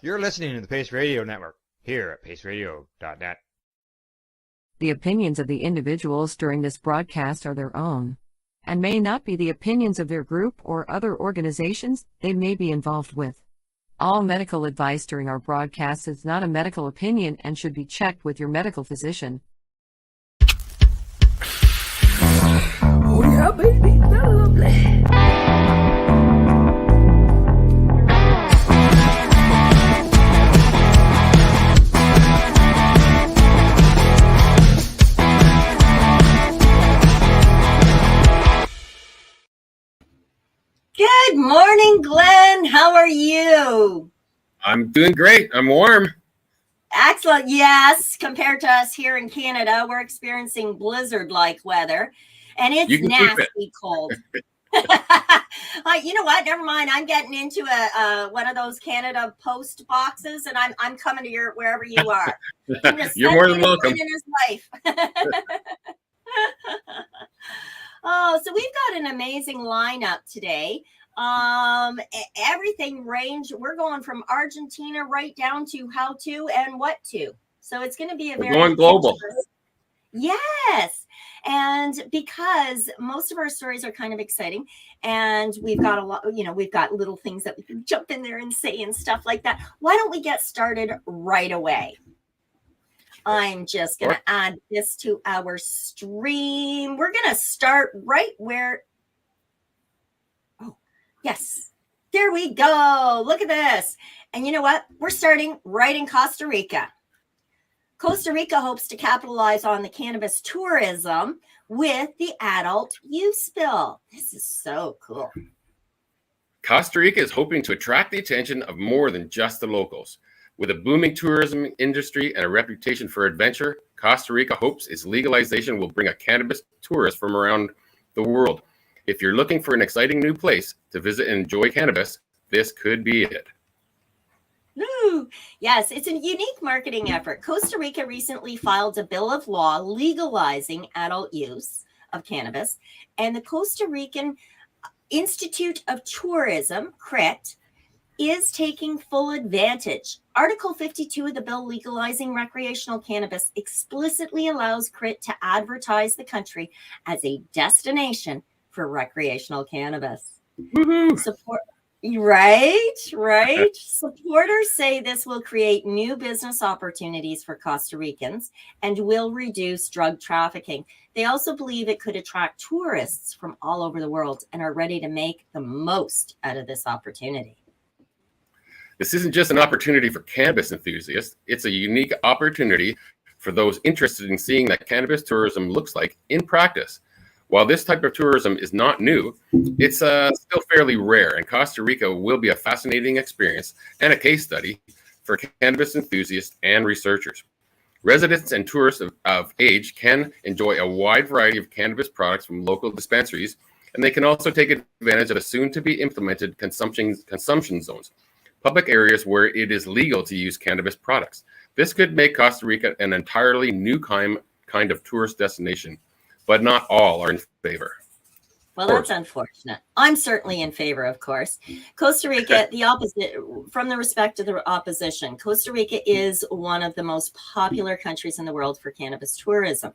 You're listening to the Pace Radio Network here at paceradio.net. The opinions of the individuals during this broadcast are their own and may not be the opinions of their group or other organizations they may be involved with. All medical advice during our broadcast is not a medical opinion and should be checked with your medical physician. Oh yeah, baby, that's lovely. Good morning, Glenn. How are you? I'm doing great. I'm warm. Excellent. Yes, compared to us here in Canada, we're experiencing blizzard-like weather, and it's nasty cold. You know what? Never mind. I'm getting into one of those Canada Post boxes, and I'm coming to your wherever you are. You're more than welcome. In his life. Oh, so we've got an amazing lineup today. Everything range. We're going from Argentina right down to how to and what to. So it's going to be We're going global. Yes. And because most of our stories are kind of exciting and we've got a lot, we've got little things that we can jump in there and say and stuff like that. Why don't we get started right away? I'm just going to add this to our stream. We're going to start right where. Oh, yes. There we go. Look at this. And you know what? We're starting right in Costa Rica. Costa Rica hopes to capitalize on the cannabis tourism with the adult use bill. This is so cool. Costa Rica is hoping to attract the attention of more than just the locals. With a booming tourism industry and a reputation for adventure, Costa Rica hopes its legalization will bring a cannabis tourist from around the world. If you're looking for an exciting new place to visit and enjoy cannabis, this could be it. Ooh, yes, it's a unique marketing effort. Costa Rica recently filed a bill of law legalizing adult use of cannabis, and the Costa Rican Institute of Tourism, CRIT, is taking full advantage. Article 52 of the bill legalizing recreational cannabis explicitly allows CRIT to advertise the country as a destination for recreational cannabis. Woohoo! Right. Supporters say this will create new business opportunities for Costa Ricans and will reduce drug trafficking. They also believe it could attract tourists from all over the world and are ready to make the most out of this opportunity. This isn't just an opportunity for cannabis enthusiasts. It's a unique opportunity for those interested in seeing what cannabis tourism looks like in practice. While this type of tourism is not new, it's still fairly rare, and Costa Rica will be a fascinating experience and a case study for cannabis enthusiasts and researchers. Residents and tourists of age can enjoy a wide variety of cannabis products from local dispensaries, and they can also take advantage of the soon-to-be implemented consumption zones, public areas where it is legal to use cannabis products. This could make Costa Rica an entirely new kind of tourist destination, but not all are in favor. Well, that's unfortunate. I'm certainly in favor, of course. Costa Rica, the opposite, from the respect of the opposition, Costa Rica is one of the most popular countries in the world for cannabis tourism.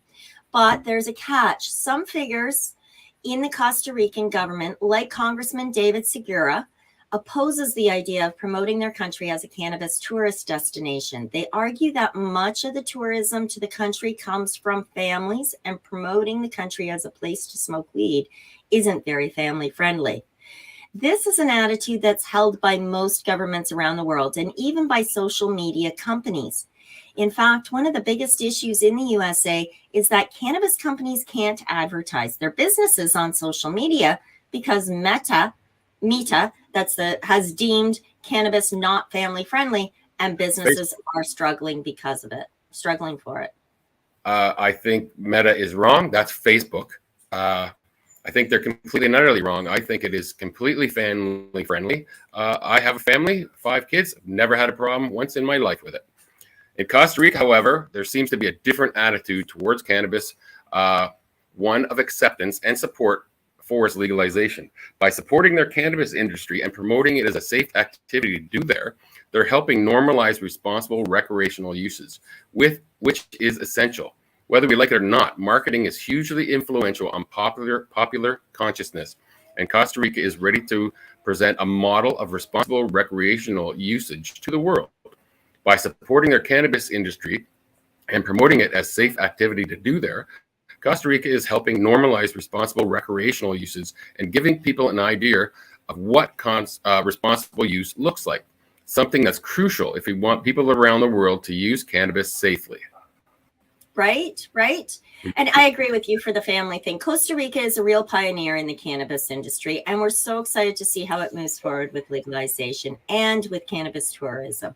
But there's a catch. Some figures in the Costa Rican government, like Congressman David Segura, opposes the idea of promoting their country as a cannabis tourist destination. They argue that much of the tourism to the country comes from families, and promoting the country as a place to smoke weed isn't very family friendly. This is an attitude that's held by most governments around the world and even by social media companies. In fact, one of the biggest issues in the USA is that cannabis companies can't advertise their businesses on social media because Meta has deemed cannabis not family friendly, and businesses are struggling for it. I think Meta is wrong. That's Facebook. I think they're completely and utterly wrong. I think it is completely family friendly. I have a family, 5 kids, never had a problem once in my life with it. In Costa Rica, however, there seems to be a different attitude towards cannabis, one of acceptance and support for its legalization. By supporting their cannabis industry and promoting it as a safe activity to do there, they're helping normalize responsible recreational uses, which is essential. Whether we like it or not, marketing is hugely influential on popular consciousness, and Costa Rica is ready to present a model of responsible recreational usage to the world. By supporting their cannabis industry and promoting it as safe activity to do there, Costa Rica is helping normalize responsible recreational uses and giving people an idea of what responsible use looks like, something that's crucial if we want people around the world to use cannabis safely. Right. And I agree with you for the family thing. Costa Rica is a real pioneer in the cannabis industry, and we're so excited to see how it moves forward with legalization and with cannabis tourism.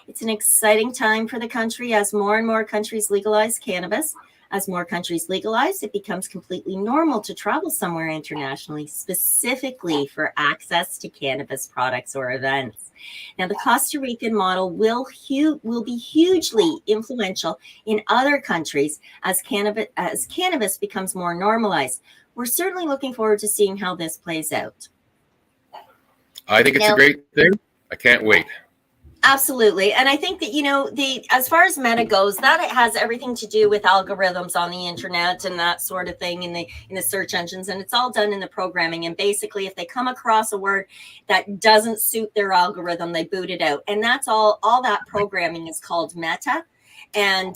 It's an exciting time for the country as more and more countries legalize cannabis. As more countries legalize, it becomes completely normal to travel somewhere internationally, specifically for access to cannabis products or events. Now, the Costa Rican model will be hugely influential in other countries as cannabis becomes more normalized. We're certainly looking forward to seeing how this plays out. I think it's a great thing. I can't wait. Absolutely. And I think that, as far as meta goes, that it has everything to do with algorithms on the internet and that sort of thing in the search engines. And it's all done in the programming. And basically, if they come across a word that doesn't suit their algorithm, they boot it out. And that's all that programming is called meta. And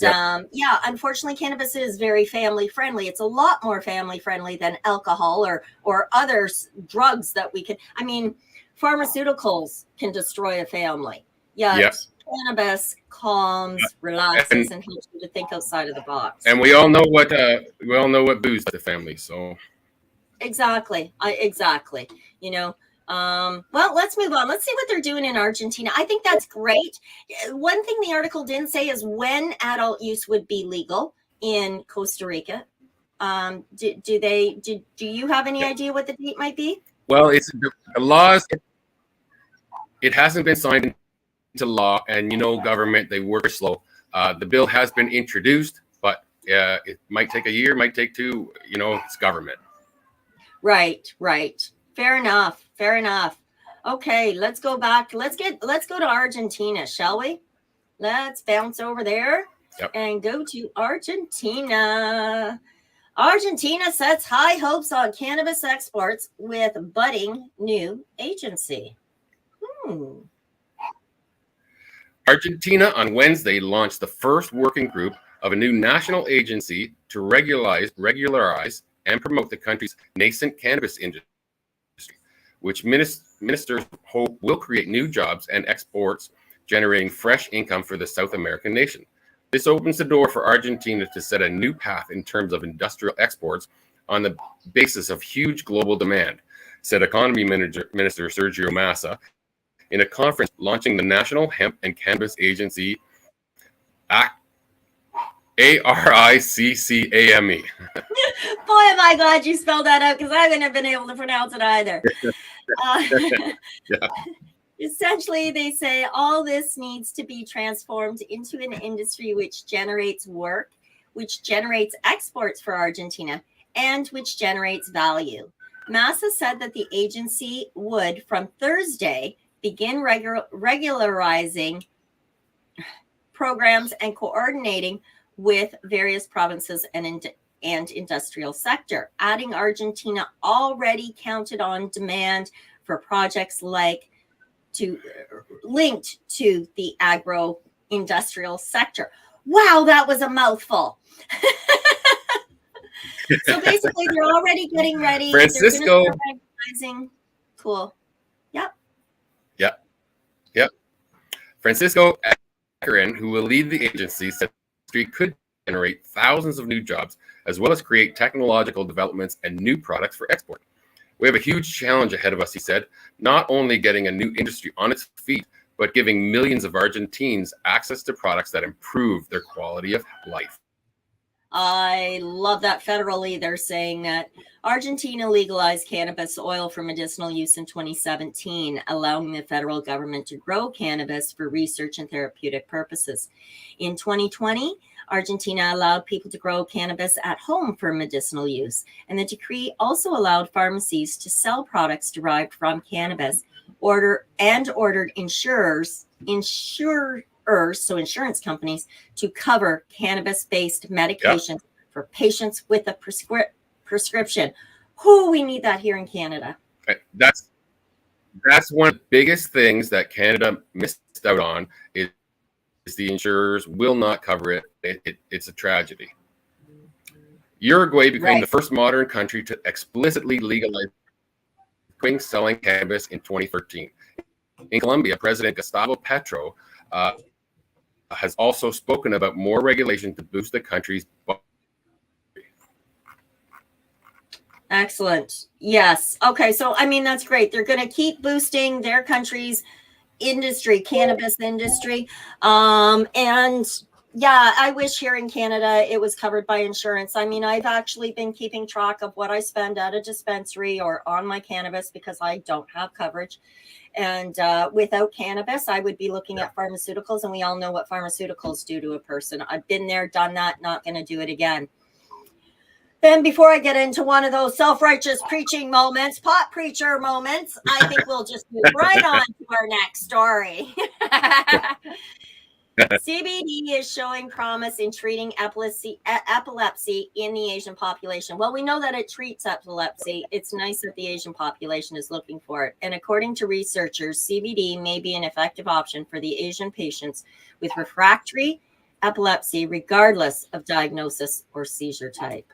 unfortunately, cannabis is very family friendly. It's a lot more family friendly than alcohol or other drugs that we can. I mean, pharmaceuticals can destroy a family. Cannabis calms, relaxes, and helps you to think outside of the box. And we all know what booze to the family. So exactly. Well, let's move on. Let's see what they're doing in Argentina. I think that's great. One thing the article didn't say is when adult use would be legal in Costa Rica. Do you have any idea what the date might be? Well, it's the laws. It hasn't been signed into law, and government, they work slow. The bill has been introduced, but it might take a year, might take two. It's government. Right. Fair enough. Okay, let's go back. Let's go to Argentina, shall we? Let's bounce over there and go to Argentina. Argentina sets high hopes on cannabis exports with budding new agency. Argentina on Wednesday launched the first working group of a new national agency to regularize and promote the country's nascent cannabis industry, which ministers hope will create new jobs and exports, generating fresh income for the South American nation. This opens the door for Argentina to set a new path in terms of industrial exports on the basis of huge global demand, said Economy Minister Sergio Massa in a conference launching the National Hemp and Cannabis Agency, ARICCAME. Boy, am I glad you spelled that out, because I wouldn't have been able to pronounce it either. Essentially, they say all this needs to be transformed into an industry which generates work, which generates exports for Argentina, and which generates value. Massa said that the agency would, from Thursday, begin regularizing programs and coordinating with various provinces and industrial sector. Adding Argentina already counted on demand for projects linked to the agro-industrial sector. Wow, that was a mouthful. So basically, they're already getting ready. Francisco. Cool. Yep. Francisco Acarin, who will lead the agency, said the industry could generate thousands of new jobs, as well as create technological developments and new products for export. We have a huge challenge ahead of us, he said, not only getting a new industry on its feet, but giving millions of Argentines access to products that improve their quality of life. I love that federally. They're saying that Argentina legalized cannabis oil for medicinal use in 2017, allowing the federal government to grow cannabis for research and therapeutic purposes. In 2020, Argentina allowed people to grow cannabis at home for medicinal use, and the decree also allowed pharmacies to sell products derived from cannabis. Ordered insurers, so insurance companies, to cover cannabis-based medications for patients with a prescription. We need that here in Canada. That's one of the biggest things that Canada missed out on is the insurers will not cover it. It's a tragedy. Uruguay became the first modern country to explicitly legalize selling cannabis in 2013. In Colombia, President Gustavo Petro has also spoken about more regulation to boost the country's. Excellent. Yes. Okay. So, I mean, that's great. They're going to keep boosting their country's industry, cannabis industry. And yeah, I wish here in Canada it was covered by insurance. I mean, I've actually been keeping track of what I spend at a dispensary or on my cannabis because I don't have coverage. And without cannabis, I would be looking at pharmaceuticals, and we all know what pharmaceuticals do to a person. I've been there, done that, not going to do it again. Then before I get into one of those self-righteous preaching moments, pot preacher moments, I think we'll just move right on to our next story. CBD is showing promise in treating epilepsy in the Asian population. Well, we know that it treats epilepsy. It's nice that the Asian population is looking for it. And according to researchers, CBD may be an effective option for the Asian patients with refractory epilepsy, regardless of diagnosis or seizure type.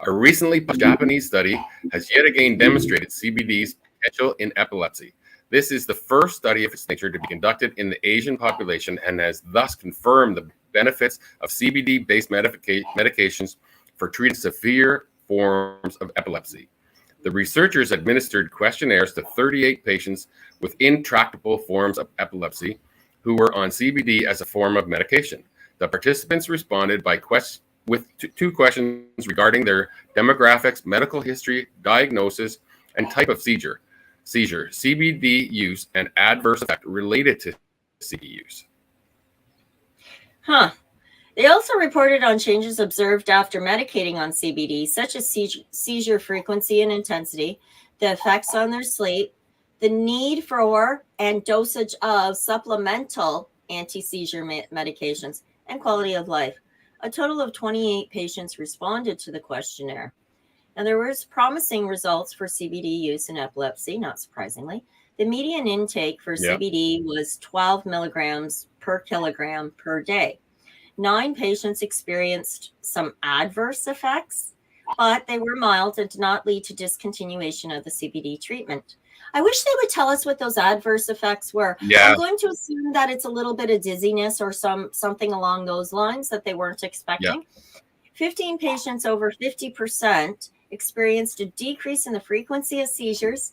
A recently published Japanese study has yet again demonstrated CBD's potential in epilepsy. This is the first study of its nature to be conducted in the Asian population and has thus confirmed the benefits of CBD-based medications for treating severe forms of epilepsy. The researchers administered questionnaires to 38 patients with intractable forms of epilepsy who were on CBD as a form of medication. The participants responded with two questions regarding their demographics, medical history, diagnosis, and type of seizure, CBD use, and adverse effect related to CBD use. They also reported on changes observed after medicating on CBD, such as seizure frequency and intensity, the effects on their sleep, the need for and dosage of supplemental anti-seizure medications, and quality of life. A total of 28 patients responded to the questionnaire. And there was promising results for CBD use in epilepsy, not surprisingly. The median intake for CBD was 12 milligrams per kilogram per day. 9 patients experienced some adverse effects, but they were mild and did not lead to discontinuation of the CBD treatment. I wish they would tell us what those adverse effects were. I'm going to assume that it's a little bit of dizziness or something along those lines that they weren't expecting. 15 patients, over 50%, experienced a decrease in the frequency of seizures,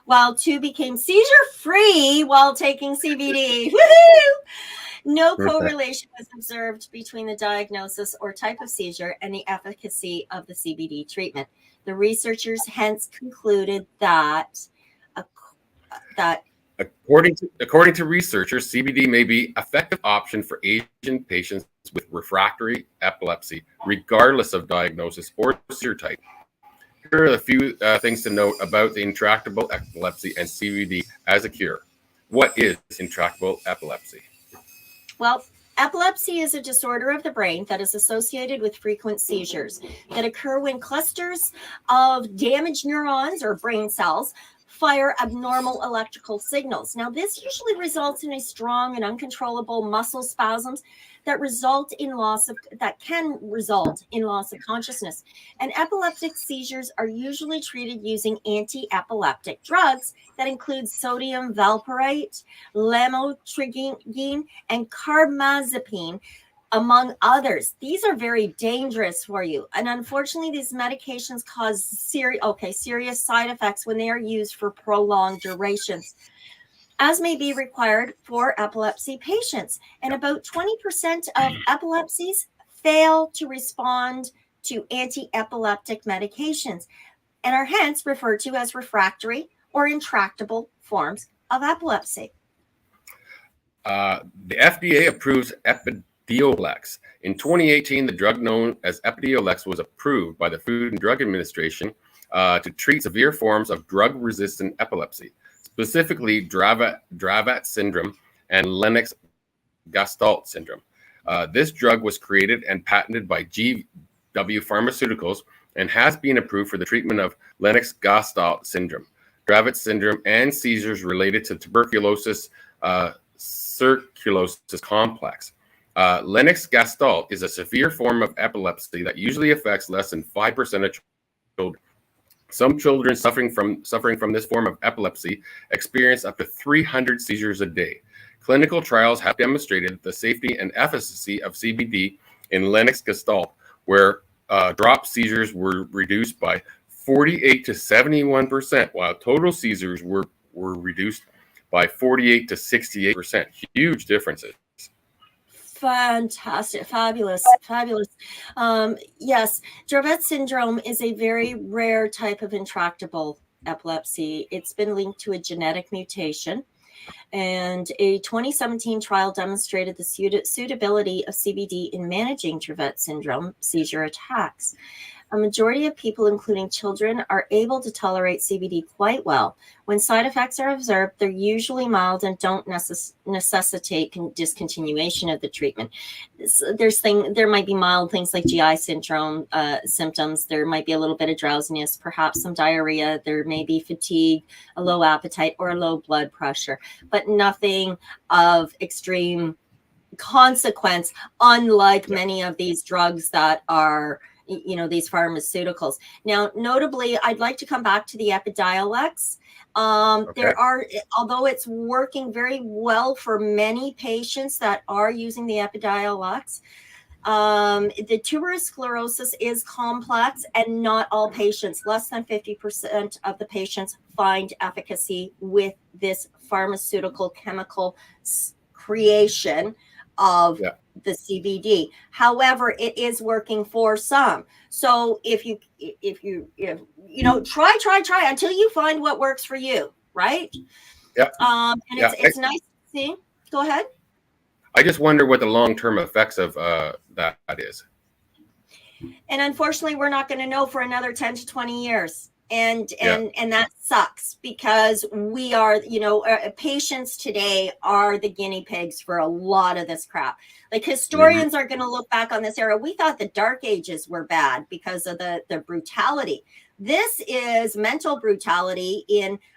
while 2 became seizure-free while taking CBD. Woohoo! No correlation was observed between the diagnosis or type of seizure and the efficacy of the CBD treatment. The researchers hence concluded that According to researchers, CBD may be an effective option for Asian patients with refractory epilepsy, regardless of diagnosis or seizure type. Here are a few things to note about the intractable epilepsy and CBD as a cure. What is intractable epilepsy? Well, epilepsy is a disorder of the brain that is associated with frequent seizures that occur when clusters of damaged neurons or brain cells fire abnormal electrical signals. Now, this usually results in a strong and uncontrollable muscle spasms that can result in loss of consciousness. And epileptic seizures are usually treated using anti-epileptic drugs that include sodium valproate, lamotrigine, and carbamazepine, among others. These are very dangerous for you. And unfortunately, these medications cause serious side effects when they are used for prolonged durations, as may be required for epilepsy patients. And about 20% of epilepsies fail to respond to anti-epileptic medications and are hence referred to as refractory or intractable forms of epilepsy. The FDA approves Epidiolex. In 2018, the drug known as Epidiolex was approved by the Food and Drug Administration to treat severe forms of drug-resistant epilepsy, specifically Dravet syndrome and Lennox-Gastaut syndrome. This drug was created and patented by GW Pharmaceuticals and has been approved for the treatment of Lennox-Gastaut syndrome, Dravet syndrome, and seizures related to tuberculosis cirrhosis complex. Lennox-Gastaut is a severe form of epilepsy that usually affects less than 5% of children. Some children suffering from this form of epilepsy experience up to 300 seizures a day. Clinical trials have demonstrated the safety and efficacy of CBD in Lennox-Gastaut, where drop seizures were reduced by 48 to 71%, while total seizures were reduced by 48 to 68%. Huge differences. Fantastic. Fabulous. Yes, Dravet syndrome is a very rare type of intractable epilepsy. It's been linked to a genetic mutation, and a 2017 trial demonstrated the suitability of CBD in managing Dravet syndrome seizure attacks. A majority of people, including children, are able to tolerate CBD quite well. When side effects are observed, they're usually mild and don't necessitate discontinuation of the treatment. There might be mild things like GI syndrome symptoms. There might be a little bit of drowsiness, perhaps some diarrhea. There may be fatigue, a low appetite, or a low blood pressure, but nothing of extreme consequence, unlike many of these drugs that are, these pharmaceuticals. Now, notably, I'd like to come back to the Epidiolex. Okay. There are, although it's working very well for many patients that are using the Epidiolex, the tuberous sclerosis is complex, and not all patients, less than 50% of the patients, find efficacy with this pharmaceutical chemical creation of the CBD. However, it is working for some. So if you try until you find what works for you, right? Yeah. And it's nice to see. Go ahead. I just wonder what the long-term effects of that is. And unfortunately, we're not going to know for another 10 to 20 years. And that sucks, because we are, patients today are the guinea pigs for a lot of this crap. Like, historians are going to look back on this era. We thought the dark ages were bad because of the brutality. This is mental brutality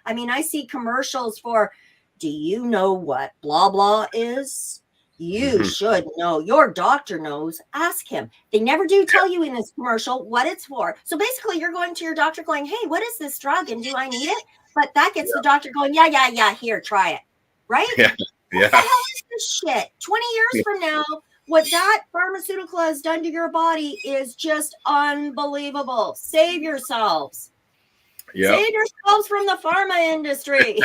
I see commercials for, do you know what blah blah is? You should know. Your doctor knows. Ask him. They never do tell you in this commercial what it's for. So basically, you're going to your doctor going, hey, what is this drug? And do I need it? But that gets the doctor going, yeah, here, try it. Right? Yeah. What the hell is this shit? 20 years from now, what that pharmaceutical has done to your body is just unbelievable. Save yourselves. Yep. Save yourselves from the pharma industry.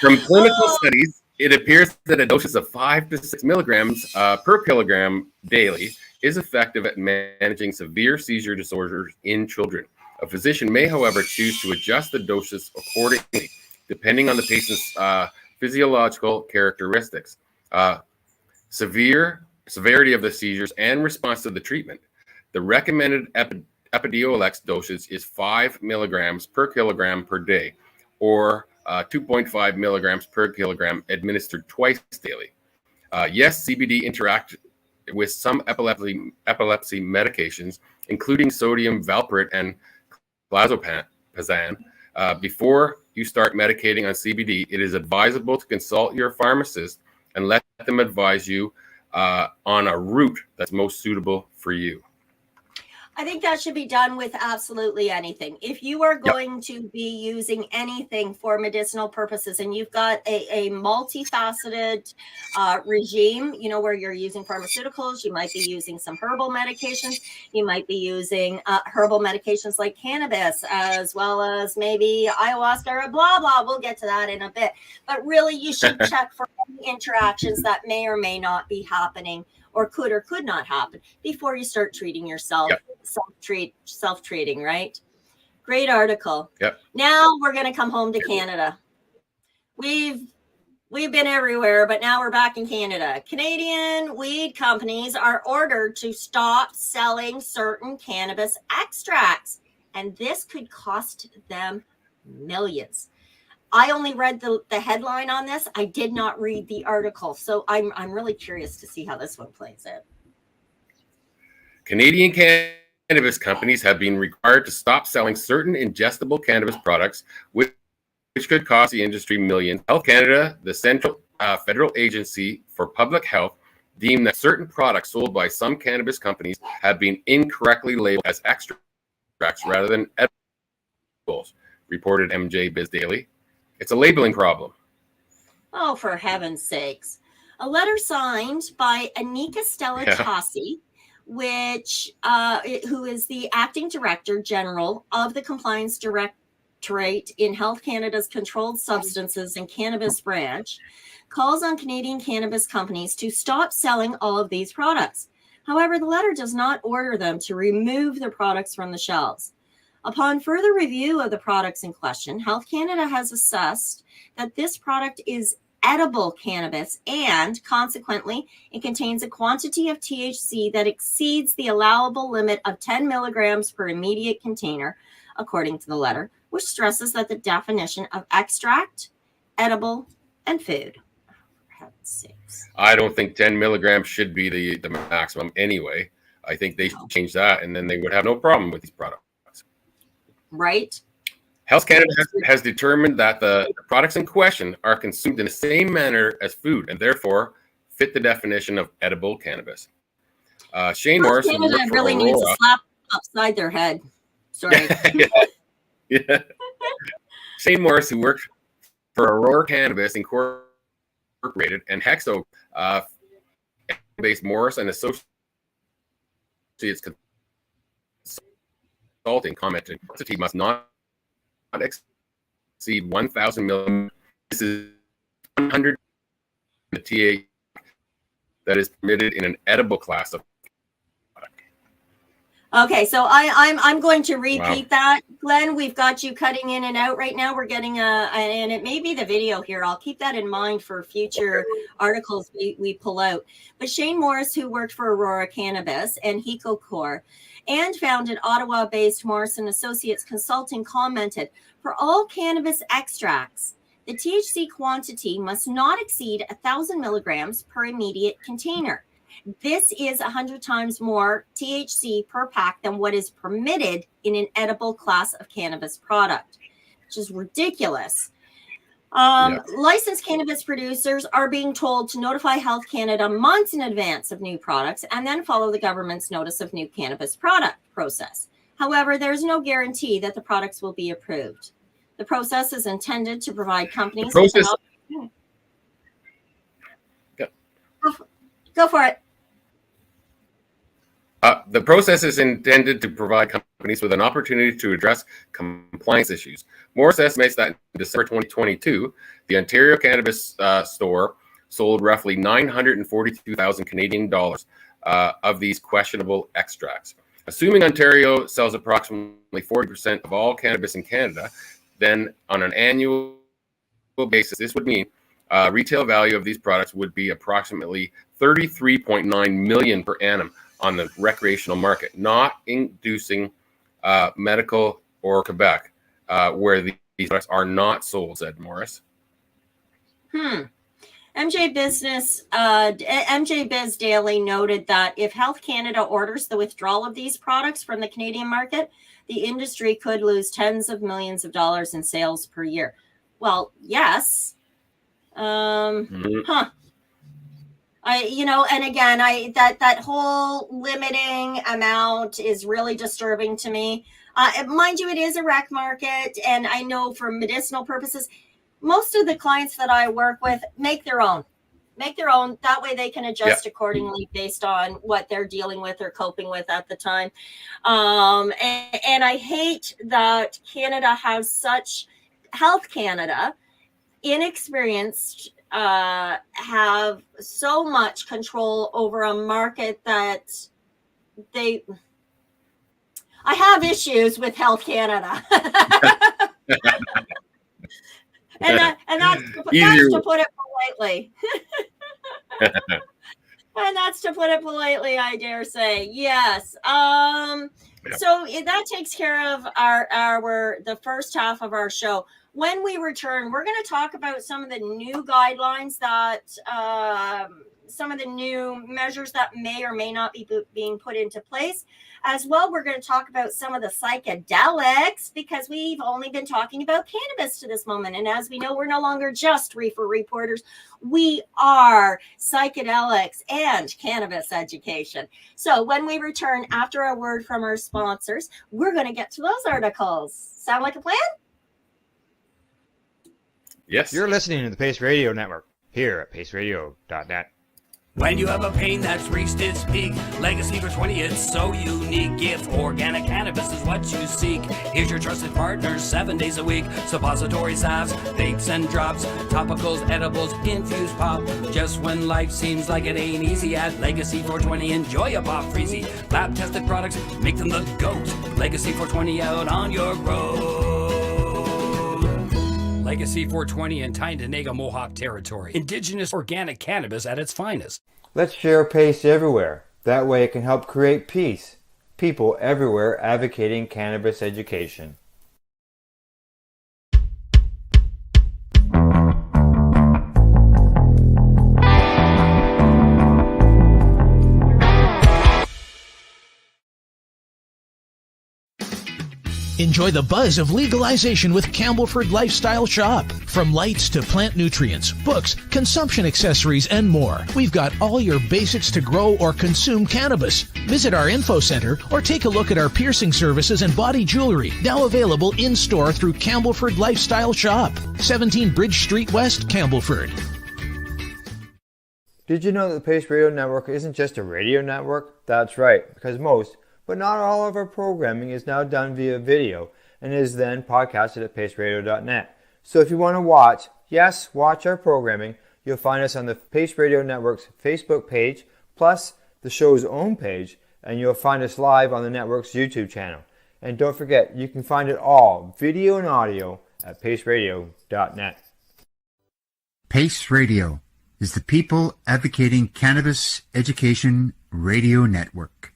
From clinical studies, it appears that a dosage of 5 to 6 milligrams per kilogram daily is effective at managing severe seizure disorders in children. A physician may, however, choose to adjust the doses accordingly, depending on the patient's physiological characteristics, severity of the seizures, and response to the treatment. The recommended Epidiolex dosage is 5 milligrams per kilogram per day, or 2.5 milligrams per kilogram administered twice daily. Yes, CBD interacts with some epilepsy medications, including sodium valproate and clozapam. Before you start medicating on CBD, it is advisable to consult your pharmacist and let them advise you on a route that's most suitable for you. I think that should be done with absolutely anything. If you are going to be using anything for medicinal purposes, and you've got a multifaceted regime, where you're using pharmaceuticals, you might be using some herbal medications, you might be using herbal medications like cannabis, as well as maybe ayahuasca or blah, blah. We'll get to that in a bit. But really, you should check for any interactions that may or may not be happening, or could not happen, before you start treating yourself. Self-treating, right? Great article. Yep. Now we're going to come home to Canada. We've We've been everywhere, but now we're back in Canada. Canadian weed companies are ordered to stop selling certain cannabis extracts, and this could cost them millions. I only read the headline on this. I did not read the article, so I'm really curious to see how this one plays out. Canadian cannabis companies have been required to stop selling certain ingestible cannabis products, which could cost the industry millions. Health Canada, the central federal agency for public health, deemed that certain products sold by some cannabis companies have been incorrectly labeled as extracts rather than edibles, reported MJ Biz Daily. It's a labeling problem. Oh, for heaven's sakes. A letter signed by Anika Stella Tassi, who is the acting director general of the Compliance Directorate in Health Canada's Controlled Substances and Cannabis branch, calls on Canadian cannabis companies to stop selling all of these products. However, the letter does not order them to remove their products from the shelves. Upon further review of the products in question, Health Canada has assessed that this product is edible cannabis and, consequently, it contains a quantity of THC that exceeds the allowable limit of 10 milligrams per immediate container, according to the letter, which stresses that the definition of extract, edible, and food. For heaven's sakes. I don't think 10 milligrams should be the maximum anyway. I think they should change that, and then they would have no problem with these products. Right? Health Canada has determined that the products in question are consumed in the same manner as food and therefore fit the definition of edible cannabis. Shane Morris, who Canada worked for really Aurora, needs to slap upside their head. Sorry. yeah. Shane Morris, who worked for Aurora Cannabis Incorporated and Hexo based Morris and Associates Consulting, commented, "Quantity must not exceed 1,000 million. This is 100 THC that is permitted in an edible class of product." Okay, so I'm going to repeat that, Glenn. We've got you cutting in and out right now. We're getting and it may be the video here. I'll keep that in mind for future articles we pull out. But Shane Morris, who worked for Aurora Cannabis and HecoCore and founded Ottawa-based Morris and Associates Consulting, commented, "For all cannabis extracts, the THC quantity must not exceed 1,000 milligrams per immediate container. This is 100 times more THC per pack than what is permitted in an edible class of cannabis product," which is ridiculous. Licensed cannabis producers are being told to notify Health Canada months in advance of new products and then follow the government's notice of new cannabis product process. However, there's no guarantee that the products will be approved. The process is intended to provide companies with an opportunity. Go for it. The process is intended to provide companies with an opportunity to address compliance issues. Morris estimates that in December 2022, the Ontario Cannabis Store sold roughly 942,000 Canadian dollars of these questionable extracts. Assuming Ontario sells approximately 40% of all cannabis in Canada, then on an annual basis, this would mean retail value of these products would be approximately $33.9 million per annum on the recreational market, not inducing medical or Quebec, where these products are not sold, said Morris. MJ Biz Daily noted that if Health Canada orders the withdrawal of these products from the Canadian market, the industry could lose tens of millions of dollars in sales per year. Well, yes. And again, that whole limiting amount is really disturbing to me. Mind you, it is a rec market, and I know for medicinal purposes, most of the clients that I work with make their own. That way they can adjust accordingly based on what they're dealing with or coping with at the time. And I hate that Canada has such, Health Canada, inexperienced, have so much control over a market that I have issues with Health Canada. And that's to put it politely. And that's to put it politely, I dare say. Yes. So that takes care of the first half of our show. When we return, we're going to talk about some of the new guidelines that some of the new measures that may or may not be being put into place. As well, we're going to talk about some of the psychedelics, because we've only been talking about cannabis to this moment. And as we know, we're no longer just reefer reporters. We are psychedelics and cannabis education. So when we return after a word from our sponsors, we're going to get to those articles. Sound like a plan? Yes. You're listening to the Pace Radio Network here at paceradio.net. When you have a pain that's reached its peak, Legacy for 20, it's so unique. If organic cannabis is what you seek, here's your trusted partners 7 days a week. Suppository salves, vapes and drops, topicals, edibles, infused pop. Just when life seems like it ain't easy, at Legacy 420, enjoy a pop freezy. Lab tested products, make them the GOAT. Legacy 420 out on your road. Legacy 420 in Tyndonega Mohawk territory. Indigenous organic cannabis at its finest. Let's share Pace everywhere. That way it can help create peace. People everywhere advocating cannabis education. Enjoy the buzz of legalization with Campbellford Lifestyle Shop. From lights to plant nutrients, books, consumption accessories, and more, we've got all your basics to grow or consume cannabis. Visit our info center or take a look at our piercing services and body jewelry, now available in-store through Campbellford Lifestyle Shop, 17 Bridge Street West, Campbellford. Did you know that the Pace Radio Network isn't just a radio network? That's right, because most, but not all of our programming is now done via video and is then podcasted at paceradio.net. So if you want to watch our programming, you'll find us on the Pace Radio Network's Facebook page, plus the show's own page, and you'll find us live on the network's YouTube channel. And don't forget, you can find it all, video and audio, at paceradio.net. Pace Radio is the People Advocating Cannabis Education Radio Network.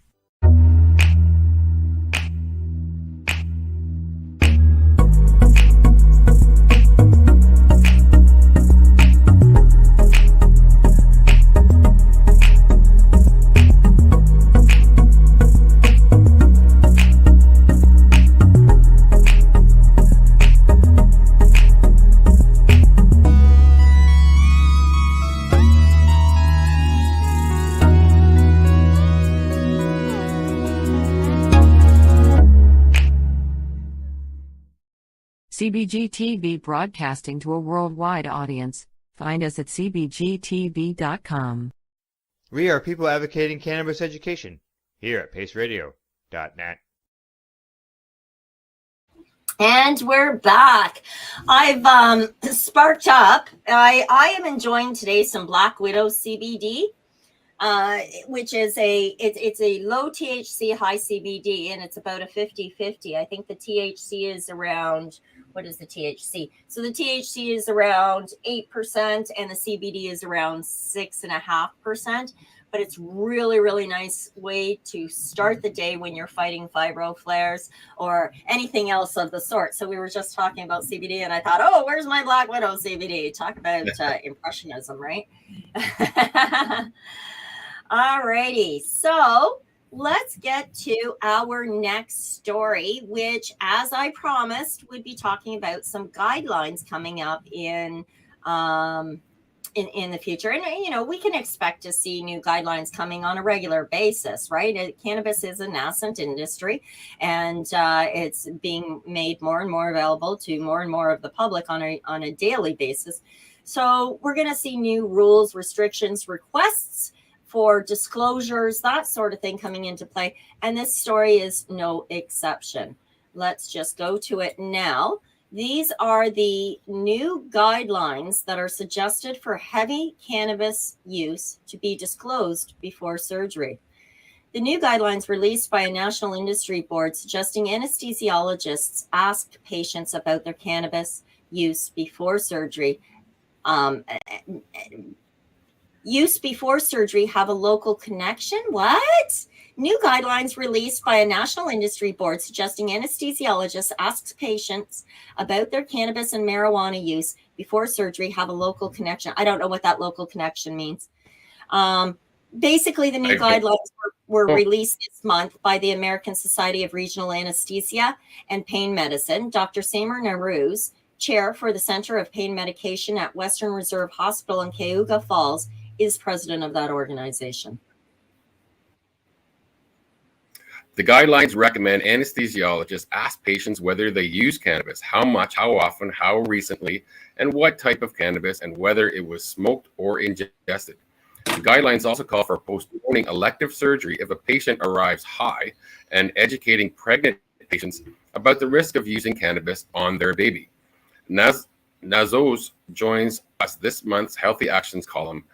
CBG TV broadcasting to a worldwide audience. Find us at cbgtv.com. We are people advocating cannabis education here at paceradio.net. And we're back. I've sparked up. I am enjoying today some Black Widow CBD, which is it's a low THC, high CBD, and it's about a 50-50. I think the THC is around, what is the THC? So the THC is around 8% and the CBD is around 6.5%. But it's really, really nice way to start the day when you're fighting fibro flares or anything else of the sort. So we were just talking about CBD and I thought, oh, where's my Black Widow CBD? Talk about impressionism, right? All righty. So let's get to our next story, which, as I promised, would be talking about some guidelines coming up in the future. And, you know, we can expect to see new guidelines coming on a regular basis, right? Cannabis is a nascent industry, and it's being made more and more available to more and more of the public on a daily basis. So we're going to see new rules, restrictions, requests for disclosures, that sort of thing coming into play. And this story is no exception. Let's just go to it now. These are the new guidelines that are suggested for heavy cannabis use to be disclosed before surgery. The new guidelines released by a national industry board suggesting anesthesiologists ask patients about their cannabis use before surgery Um, use before surgery have a local connection. What? New guidelines released by a national industry board suggesting anesthesiologists ask patients about their cannabis and marijuana use before surgery have a local connection. I don't know what that local connection means. Basically, the new guidelines were released this month by the American Society of Regional Anesthesia and Pain Medicine. Dr. Samer Naruz, chair for the Center of Pain Medication at Western Reserve Hospital in Cayuga Falls, is president of that organization. The guidelines recommend anesthesiologists ask patients whether they use cannabis, how much, how often, how recently, and what type of cannabis, and whether it was smoked or ingested. The guidelines also call for postponing elective surgery if a patient arrives high and educating pregnant patients about the risk of using cannabis on their baby. Nazos joins us this month's Healthy Actions column.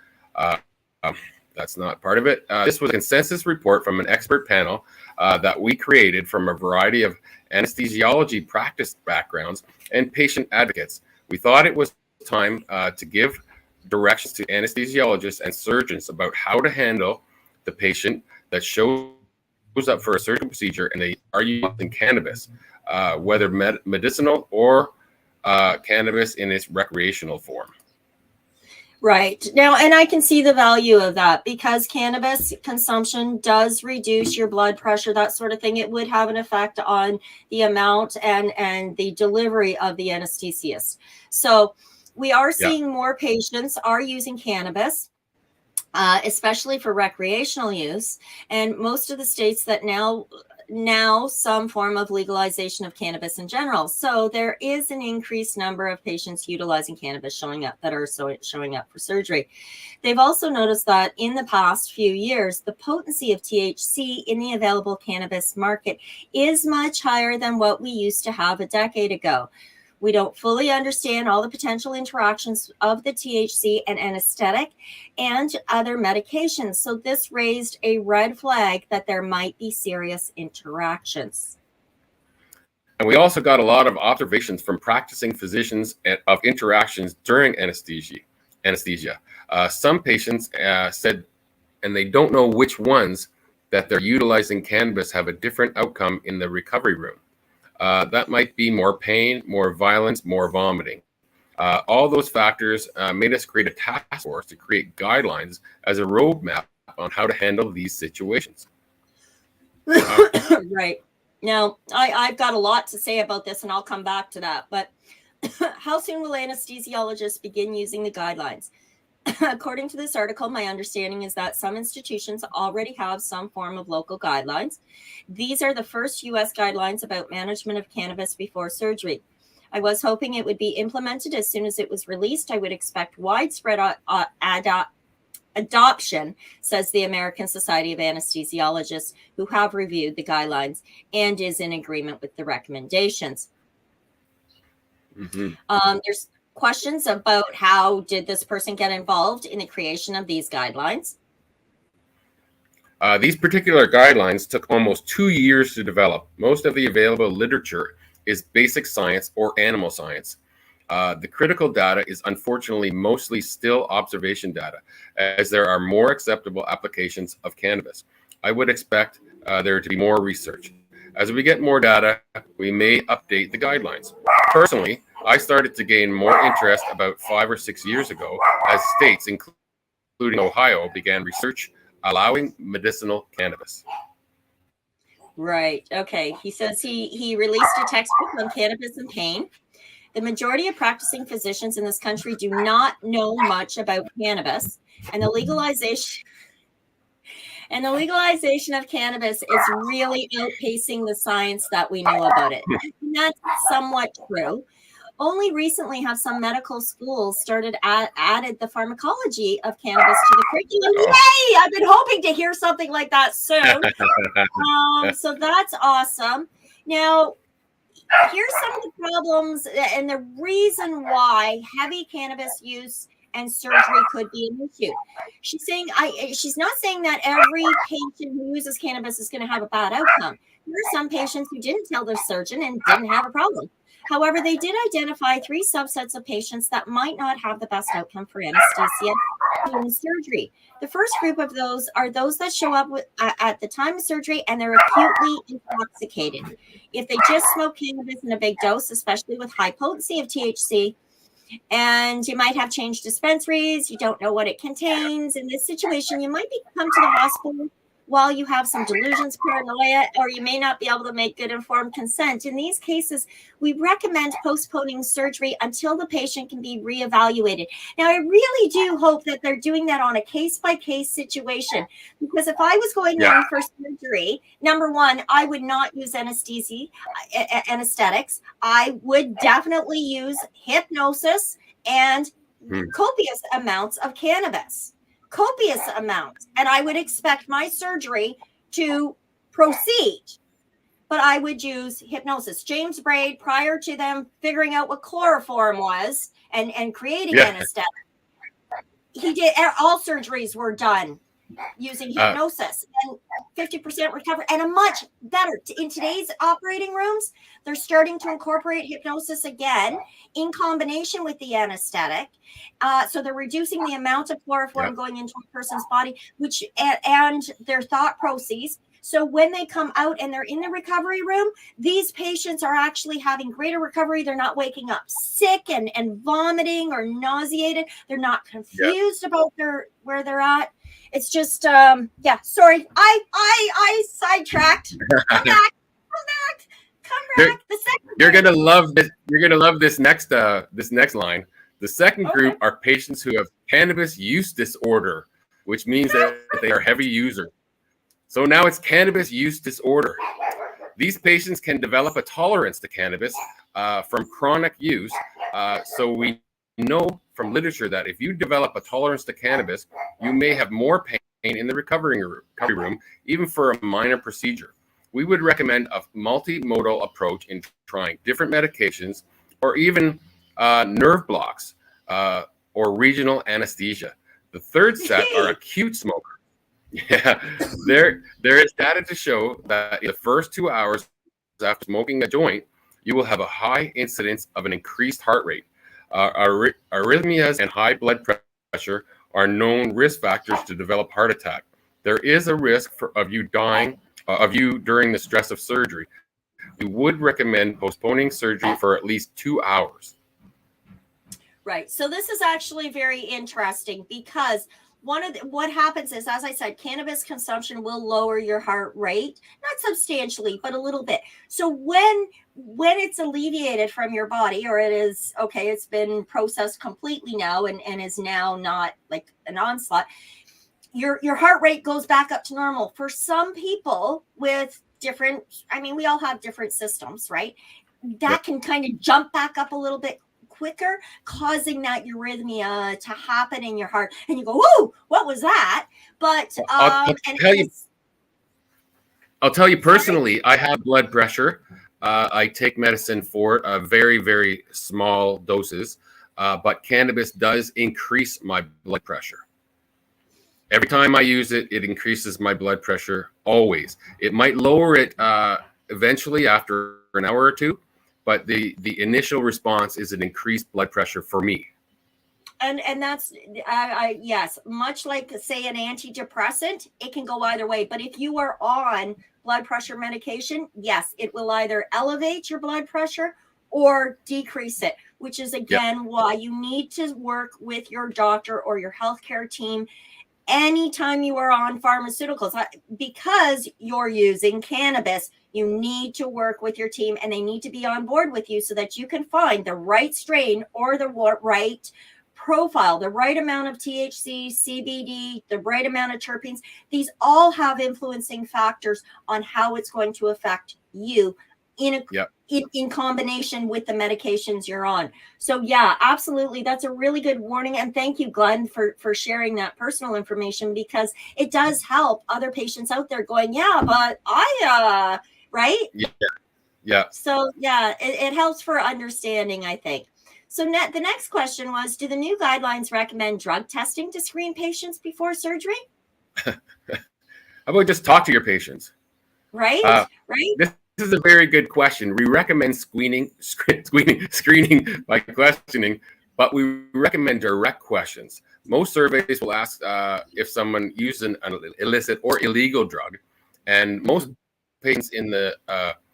That's not part of it. This was a consensus report from an expert panel that we created from a variety of anesthesiology practice backgrounds and patient advocates. We thought it was time to give directions to anesthesiologists and surgeons about how to handle the patient that shows up for a surgical procedure and they are using cannabis, whether medicinal or cannabis in its recreational form. Right. Now, and I can see the value of that because cannabis consumption does reduce your blood pressure, that sort of thing. It would have an effect on the amount and the delivery of the anesthesiast. So we are seeing more patients are using cannabis, especially for recreational use. And most of the states that now some form of legalization of cannabis in general. So there is an increased number of patients utilizing cannabis showing up for surgery. They've also noticed that in the past few years, the potency of THC in the available cannabis market is much higher than what we used to have a decade ago. We don't fully understand all the potential interactions of the THC and anesthetic and other medications. So this raised a red flag that there might be serious interactions. And we also got a lot of observations from practicing physicians of interactions during anesthesia. Some patients said, and they don't know which ones, that they're utilizing cannabis have a different outcome in the recovery room. That might be more pain, more violence, more vomiting. All those factors made us create a task force to create guidelines as a roadmap on how to handle these situations. Right. Now, I've got a lot to say about this, and I'll come back to that. But how soon will anesthesiologists begin using the guidelines? According to this article, my understanding is that some institutions already have some form of local guidelines. These are the first U.S. guidelines about management of cannabis before surgery. I was hoping it would be implemented as soon as it was released. I would expect widespread adoption, says the American Society of Anesthesiologists, who have reviewed the guidelines and is in agreement with the recommendations. There's questions about how did this person get involved in the creation of these guidelines? These particular guidelines took almost 2 years to develop. Most of the available literature is basic science or animal science. The critical data is unfortunately mostly still observation data, as there are more acceptable applications of cannabis. I would expect there to be more research. As we get more data, we may update the guidelines. Personally, I started to gain more interest about 5 or 6 years ago as states, including Ohio, began research allowing medicinal cannabis. Right. Okay. He says he released a textbook on cannabis and pain. The majority of practicing physicians in this country do not know much about cannabis, and the legalization of cannabis is really outpacing the science that we know about it. And that's somewhat true. Only recently have some medical schools added the pharmacology of cannabis to the curriculum. Yay! I've been hoping to hear something like that soon. So that's awesome. Now, here's some of the problems and the reason why heavy cannabis use and surgery could be an issue. She's saying she's not saying that every patient who uses cannabis is going to have a bad outcome. There are some patients who didn't tell their surgeon and didn't have a problem. However, they did identify 3 subsets of patients that might not have the best outcome for anesthesia during surgery. The first group of those are those that show up at the time of surgery and they're acutely intoxicated. If they just smoke cannabis in a big dose, especially with high potency of THC, and you might have changed dispensaries, you don't know what it contains. In this situation, you might come to the hospital while you have some delusions, paranoia, or you may not be able to make good informed consent. In these cases, we recommend postponing surgery until the patient can be reevaluated. Now, I really do hope that they're doing that on a case-by-case situation, because if I was going in for surgery, number one, I would not use anesthetics. I would definitely use hypnosis and copious amounts of cannabis. Copious amounts, and I would expect my surgery to proceed, but I would use hypnosis. James Braid, prior to them figuring out what chloroform was and creating anesthetic, he did, all surgeries were done using hypnosis and 50% recovery, and a much better. In today's operating rooms, they're starting to incorporate hypnosis again in combination with the anesthetic. So they're reducing the amount of chloroform going into a person's body, which and their thought processes. So when they come out and they're in the recovery room, these patients are actually having greater recovery. They're not waking up sick and vomiting or nauseated. They're not confused about where they're at. It's just, sorry. I sidetracked. Come back. You're gonna love this. You're gonna love this next line. The second group are patients who have cannabis use disorder, which means that they are heavy users. So now it's cannabis use disorder. These patients can develop a tolerance to cannabis from chronic use. So we know from literature that if you develop a tolerance to cannabis, you may have more pain in the recovery room, even for a minor procedure. We would recommend a multimodal approach in trying different medications or even nerve blocks or regional anesthesia. The third set are acute smokers. Yeah, there is data to show that in the first 2 hours after smoking a joint, you will have a high incidence of an increased heart rate. Arrhythmias and high blood pressure are known risk factors to develop heart attack. There is a risk of you dying during the stress of surgery. We would recommend postponing surgery for at least 2 hours. Right. So this is actually very interesting because what happens is, as I said, cannabis consumption will lower your heart rate, not substantially, but a little bit. So when it's alleviated from your body, or it is, it's been processed completely now and is now not like an onslaught, your heart rate goes back up to normal. For some people with different, we all have different systems, right? That can kind of jump back up a little bit quicker, causing that arrhythmia to happen in your heart, and you go, "Whoa, what was that?" But I'll tell you personally, I have blood pressure. I take medicine for it, very, very small doses, but cannabis does increase my blood pressure. Every time I use it, it increases my blood pressure always. It might lower it eventually after an hour or two, but the initial response is an increased blood pressure for me. And that's, yes, much like, say, an antidepressant, it can go either way. But if you are on blood pressure medication, yes, it will either elevate your blood pressure or decrease it, which is, again, why you need to work with your doctor or your healthcare team anytime you are on pharmaceuticals, because you're using cannabis. You need to work with your team, and they need to be on board with you so that you can find the right strain or the right profile, the right amount of THC, CBD, the right amount of terpenes. These all have influencing factors on how it's going to affect you in combination with the medications you're on. So yeah, absolutely. That's a really good warning. And thank you, Glenn, for sharing that personal information, because it does help other patients out there going, yeah, but right? Yeah. So yeah, it helps for understanding, I think. So the next question was, do the new guidelines recommend drug testing to screen patients before surgery? How about just talk to your patients? Right? Right? This is a very good question. We recommend screening by questioning, but we recommend direct questions. Most surveys will ask if someone used an illicit or illegal drug, and most patients in the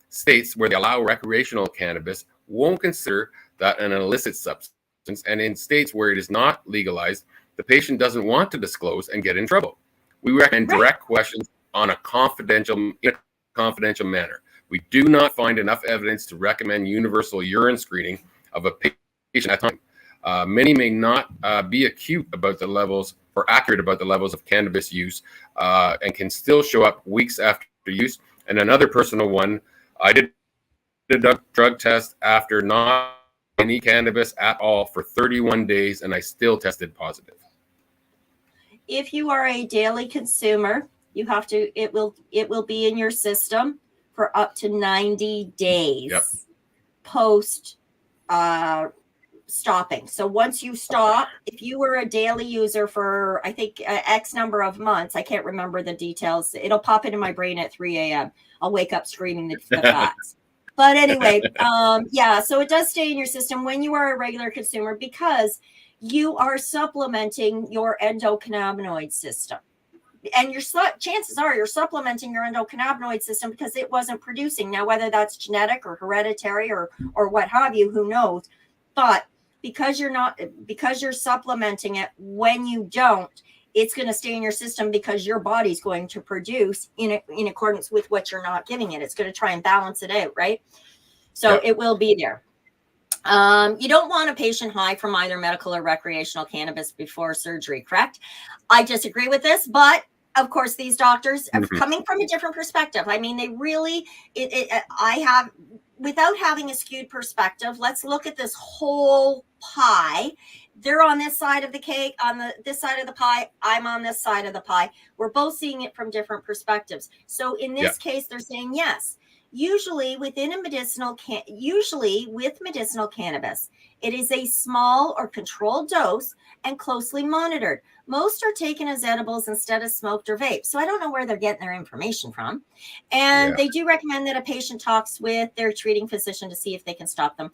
states where they allow recreational cannabis won't consider that an illicit substance, and in states where it is not legalized, the patient doesn't want to disclose and get in trouble. We recommend direct questions in a confidential manner. We do not find enough evidence to recommend universal urine screening of a patient at a time. Many may not be acute about the levels or accurate about the levels of cannabis use and can still show up weeks after use. And another personal one, I did a drug test after not any cannabis at all for 31 days, and I still tested positive. If you are a daily consumer, you have to, it will be in your system for up to 90 days post stopping. So once you stop, if you were a daily user for, I think, X number of months, I can't remember the details. It'll pop into my brain at 3 a.m. I'll wake up screaming the facts. But anyway, so it does stay in your system when you are a regular consumer because you are supplementing your endocannabinoid system. And your chances are you're supplementing your endocannabinoid system because it wasn't producing. Now, whether that's genetic or hereditary or what have you, who knows? But because you're supplementing it when you don't, it's going to stay in your system because your body's going to produce in accordance with what you're not giving it. It's going to try and balance it out, right? So it will be there. You don't want a patient high from either medical or recreational cannabis before surgery, correct? I disagree with this, but of course, these doctors are coming from a different perspective. I mean, they really, without having a skewed perspective, let's look at this whole pie. They're on this side of the cake, on this side of the pie. I'm on this side of the pie. We're both seeing it from different perspectives. So in this case, they're saying yes. Usually with medicinal cannabis, it is a small or controlled dose and closely monitored. Most are taken as edibles instead of smoked or vape. So I don't know where they're getting their information from. And they do recommend that a patient talks with their treating physician to see if they can stop them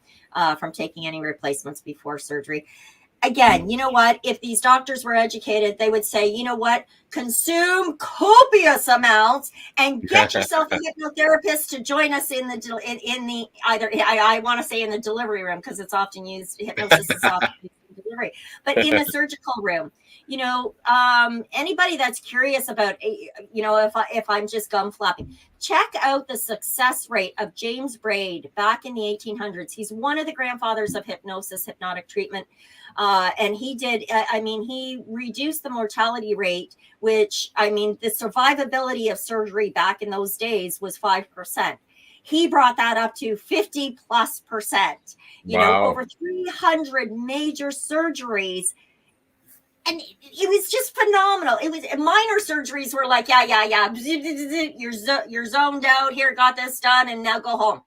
from taking any replacements before surgery. Again, you know what? If these doctors were educated, they would say, you know what? Consume copious amounts and get yourself a hypnotherapist to join us in the I want to say in the delivery room because it's often used. Hypnosis is often used in delivery, but in the surgical room. You know, anybody that's curious about, if I'm just gum flapping, check out the success rate of James Braid back in the 1800s. He's one of the grandfathers of hypnosis, hypnotic treatment. And he did, he reduced the mortality rate, which, the survivability of surgery back in those days was 5%. He brought that up to 50+%, over 300 major surgeries. And it was just phenomenal. It was minor surgeries were like, you're zoned out here, got this done, and now go home.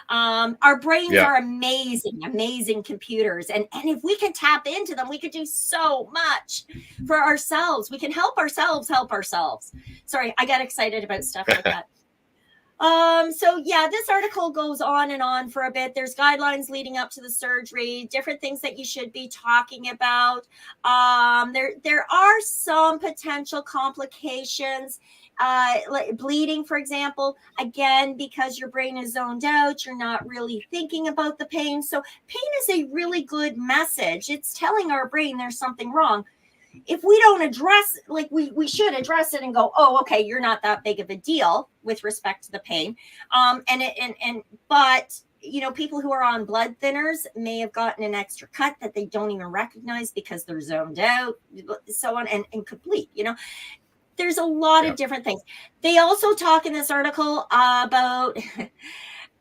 Our brains are amazing computers. And if we can tap into them, we could do so much for ourselves. We can help ourselves. Sorry, I got excited about stuff like that. This article goes on and on for a bit. There's guidelines leading up to the surgery, different things that you should be talking about. There are some potential complications, like bleeding, for example. Again, because your brain is zoned out, you're not really thinking about the pain. So pain is a really good message. It's telling our brain there's something wrong. If we don't address, we should address it and go, oh, okay, you're not that big of a deal with respect to the pain. But people who are on blood thinners may have gotten an extra cut that they don't even recognize because they're zoned out, so on, and complete, there's a lot of different things. They also talk in this article about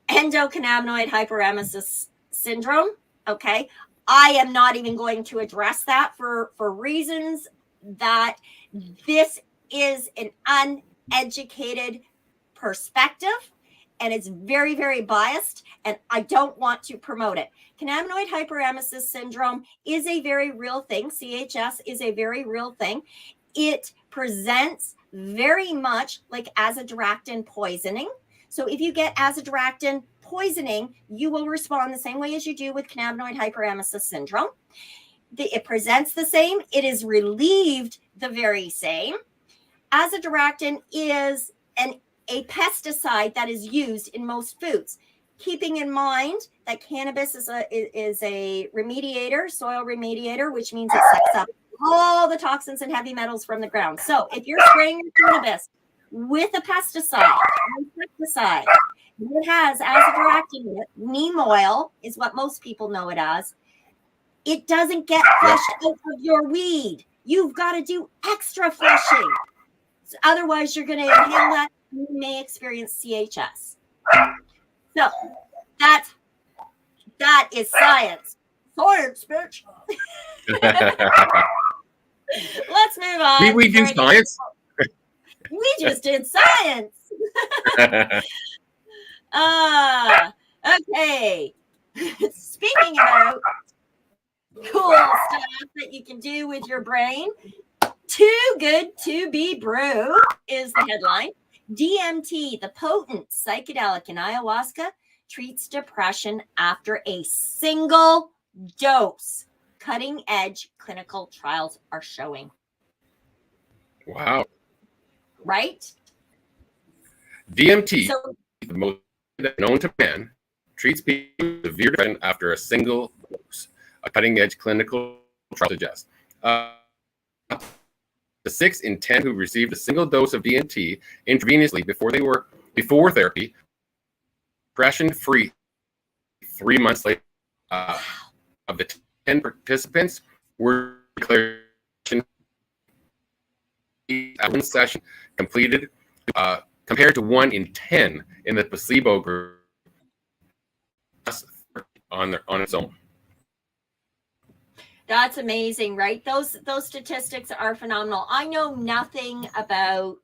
endocannabinoid hyperemesis syndrome. Okay. I am not even going to address that for reasons that this is an uneducated perspective and it's very, very biased, and I don't want to promote it. Cannabinoid hyperemesis syndrome is a very real thing. CHS is a very real thing. It presents very much like azadirachtin poisoning. So if you get azadirachtin poisoning, you will respond the same way as you do with cannabinoid hyperemesis syndrome. It presents the same. It is relieved the very same. Azadirachtin is a pesticide that is used in most foods. Keeping in mind that cannabis is a remediator, soil remediator, which means it sucks up all the toxins and heavy metals from the ground. So if you're spraying your cannabis with a pesticide, it has azadirachtin in it, neem oil is what most people know it as. It doesn't get flushed out of your weed. You've got to do extra flushing. So otherwise, you're going to inhale that. You may experience CHS. So that is science. Science, bitch. Let's move on. We do science. We just did science. Okay. Speaking about cool stuff that you can do with your brain, too good to be brew is the headline. DMT, the potent psychedelic in ayahuasca, treats depression after a single dose. Cutting edge clinical trials are showing. Wow. Right? DMT, the most known to man, treats people with severe depression after a single dose. A cutting edge clinical trial suggests. The 6 in 10 who received a single dose of DMT intravenously before therapy, depression-free 3 months later. Of the 10 participants were declared one session completed, compared to 1 in 10 in the placebo group on its own. That's amazing, right? Those statistics are phenomenal. I know nothing about.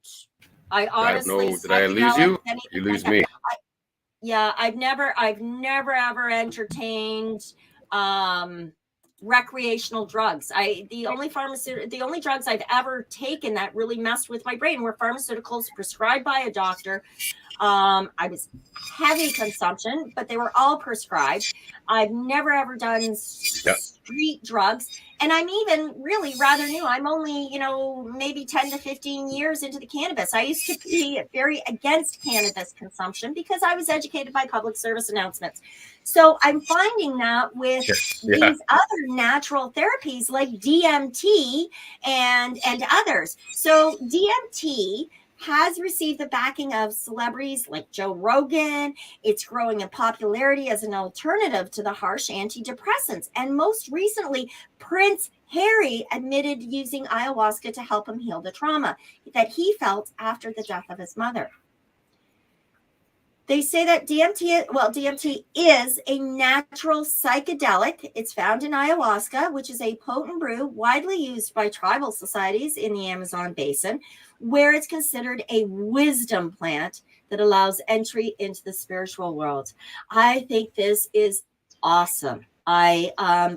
I honestly. Did I lose you? You lose me. I've never ever entertained recreational drugs. The only drugs I've ever taken that really messed with my brain were pharmaceuticals prescribed by a doctor. I was heavy consumption, but they were all prescribed. I've never ever done street drugs, and I'm even really rather new. I'm only, maybe 10 to 15 years into the cannabis. I used to be very against cannabis consumption because I was educated by public service announcements. So I'm finding that with these other natural therapies like DMT and others. So DMT has received the backing of celebrities like Joe Rogan. It's growing in popularity as an alternative to the harsh antidepressants. And most recently, Prince Harry admitted using ayahuasca to help him heal the trauma that he felt after the death of his mother. They say that DMT is a natural psychedelic. It's found in ayahuasca, which is a potent brew widely used by tribal societies in the Amazon basin, where it's considered a wisdom plant that allows entry into the spiritual world. I think this is awesome. I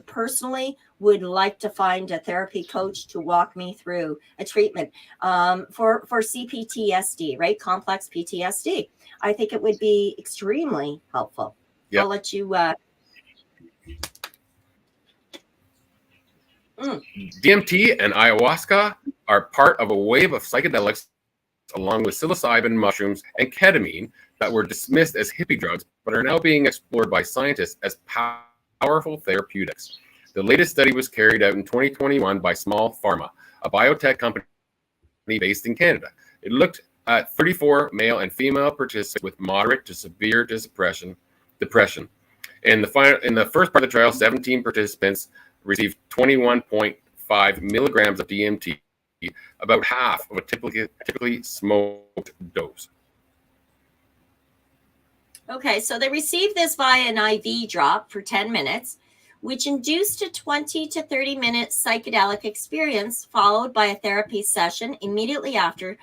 personally would like to find a therapy coach to walk me through a treatment for CPTSD, right? Complex PTSD. I think it would be extremely helpful. Yep. I'll let you. DMT and ayahuasca are part of a wave of psychedelics, along with psilocybin, mushrooms, and ketamine that were dismissed as hippie drugs, but are now being explored by scientists as powerful therapeutics. The latest study was carried out in 2021 by Small Pharma, a biotech company based in Canada. It looked at 34 male and female participants with moderate to severe depression. In the first part of the trial, 17 participants received 21.5 milligrams of DMT, about half of a typically smoked dose. Okay, so they received this via an IV drop for 10 minutes, which induced a 20 to 30 minute psychedelic experience, followed by a therapy session immediately after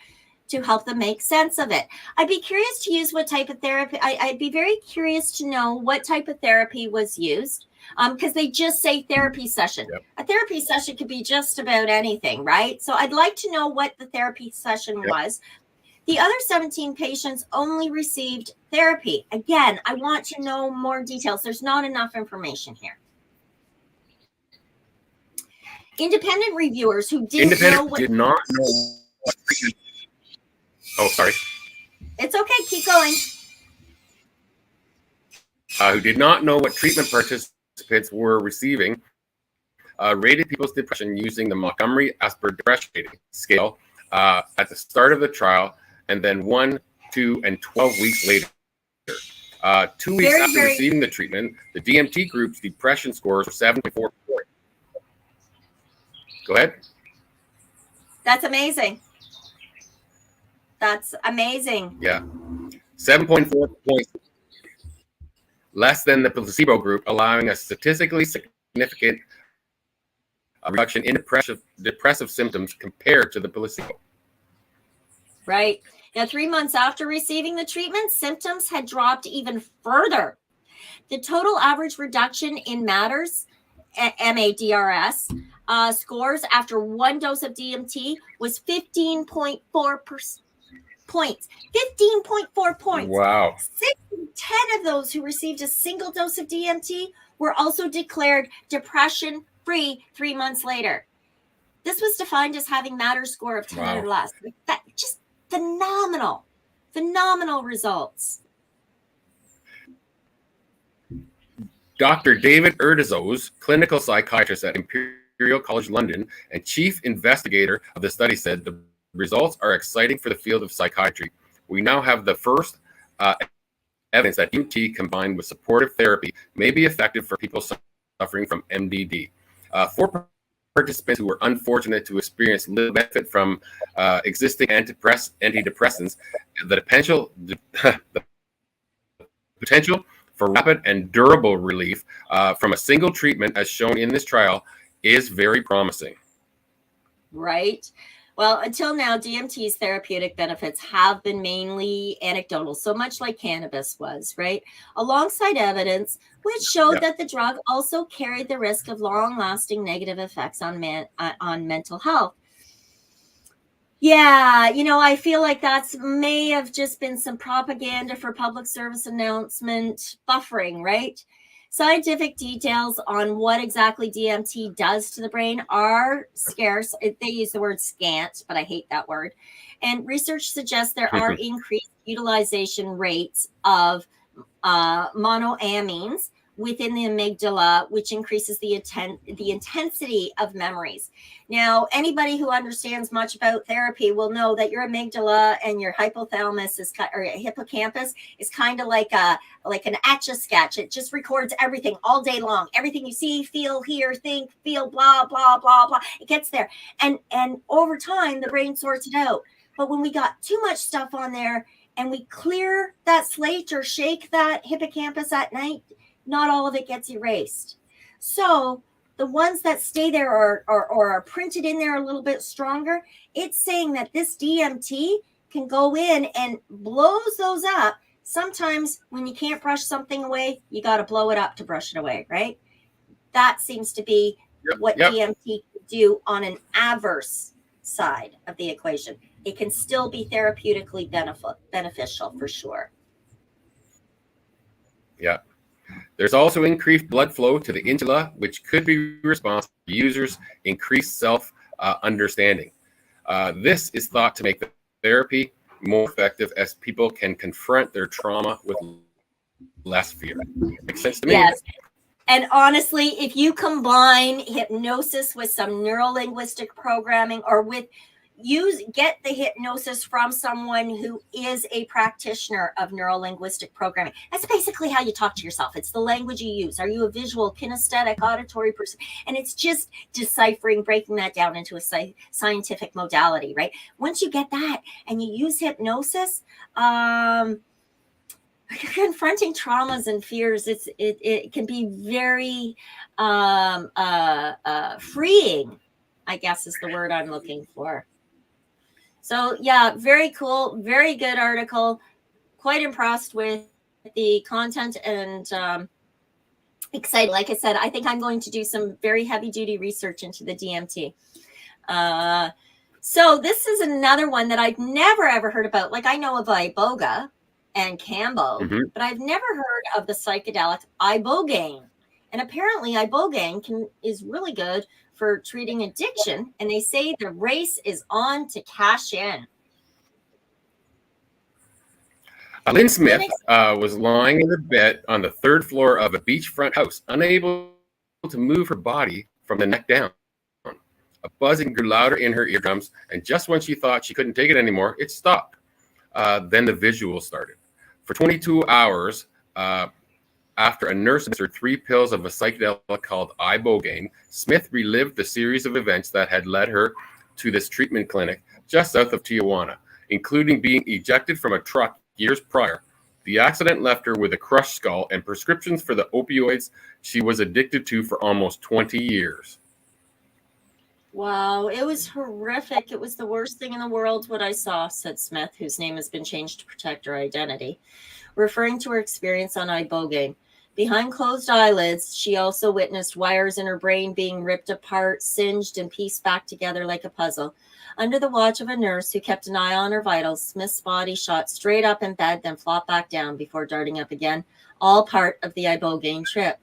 to help them make sense of it. I'd be curious to use what type of therapy. I'd be very curious to know what type of therapy was used, because they just say therapy session. Yep. A therapy session could be just about anything, right? So I'd like to know what the therapy session was. The other 17 patients only received therapy. Again, I want to know more details. There's not enough information here. Independent reviewers who did not know. Oh, sorry. It's okay. Keep going. Who did not know what treatment participants were receiving, rated people's depression using the Montgomery-Asper Depression Rating Scale at the start of the trial, and then 1, 2, and 12 weeks later. 2 weeks after receiving the treatment, the DMT group's depression scores were 7.4 points. Go ahead. That's amazing. That's amazing. Yeah. 7.4 points less than the placebo group, allowing a statistically significant reduction in depressive symptoms compared to the placebo. Right. Now, 3 months after receiving the treatment, symptoms had dropped even further. The total average reduction in MADRS, MADRS, scores after 1 dose of DMT was 15.4 points. 15.4 points. Wow. 6 in 10 of those who received a single dose of DMT were also declared depression-free 3 months later. This was defined as having MADRS score of 10 or less. That just phenomenal results. Dr. David Erdizos, clinical psychiatrist at Imperial College London and chief investigator of the study, said the results are exciting for the field of psychiatry. We now have the first evidence that DMT combined with supportive therapy may be effective for people suffering from MDD. 4 participants who were unfortunate to experience little benefit from existing antidepressants, the potential for rapid and durable relief from a single treatment, as shown in this trial, is very promising. Right. Well, until now, DMT's therapeutic benefits have been mainly anecdotal, so much like cannabis was, right? Alongside evidence which showed that the drug also carried the risk of long-lasting negative effects on mental health. Yeah, I feel like that's may have just been some propaganda for public service announcement buffering, right? Scientific details on what exactly DMT does to the brain are scarce. They use the word scant, but I hate that word. And research suggests there are increased utilization rates of monoamines within the amygdala, which increases the intensity of memories. Now, anybody who understands much about therapy will know that your amygdala and your hypothalamus or hippocampus is kind of like an etch-a-sketch. It just records everything all day long. Everything you see, feel, hear, think, feel, blah, blah, blah, blah. It gets there. And over time, the brain sorts it out. But when we got too much stuff on there and we clear that slate or shake that hippocampus at night, not all of it gets erased. So the ones that stay there or are printed in there a little bit stronger, it's saying that this DMT can go in and blows those up. Sometimes when you can't brush something away, you got to blow it up to brush it away, right? That seems to be what DMT can do on an adverse side of the equation. It can still be therapeutically beneficial for sure. Yeah. There's also increased blood flow to the insula, which could be responsible for users' increased self-understanding. This is thought to make the therapy more effective as people can confront their trauma with less fear. Makes sense to me. Yes. And honestly, if you combine hypnosis with some neuro-linguistic programming or get the hypnosis from someone who is a practitioner of neuro-linguistic programming. That's basically how you talk to yourself. It's the language you use. Are you a visual, kinesthetic, auditory person? And it's just deciphering, breaking that down into a scientific modality, right? Once you get that and you use hypnosis, confronting traumas and fears, it can be very freeing, I guess is the word I'm looking for. So yeah, very cool, very good article. Quite impressed with the content and excited. Like I said, I think I'm going to do some very heavy duty research into the DMT. So this is another one that I've never ever heard about. Like, I know of iboga and Campbell, but I've never heard of the psychedelic ibogaine. And apparently ibogaine is really good for treating addiction. And they say the race is on to cash in. Lynn Smith was lying in the bed on the third floor of a beachfront house, unable to move her body from the neck down. A buzzing grew louder in her eardrums, and just when she thought she couldn't take it anymore, it stopped. Then the visual started. For 22 hours after a nurse administered 3 pills of a psychedelic called ibogaine, Smith relived the series of events that had led her to this treatment clinic just south of Tijuana, including being ejected from a truck years prior. The accident left her with a crushed skull and prescriptions for the opioids she was addicted to for almost 20 years. Wow, it was horrific. It was the worst thing in the world what I saw, said Smith, whose name has been changed to protect her identity, referring to her experience on ibogaine. Behind closed eyelids, she also witnessed wires in her brain being ripped apart, singed, and pieced back together like a puzzle. Under the watch of a nurse who kept an eye on her vitals, Smith's body shot straight up in bed, then flopped back down before darting up again, all part of the ibogaine trip.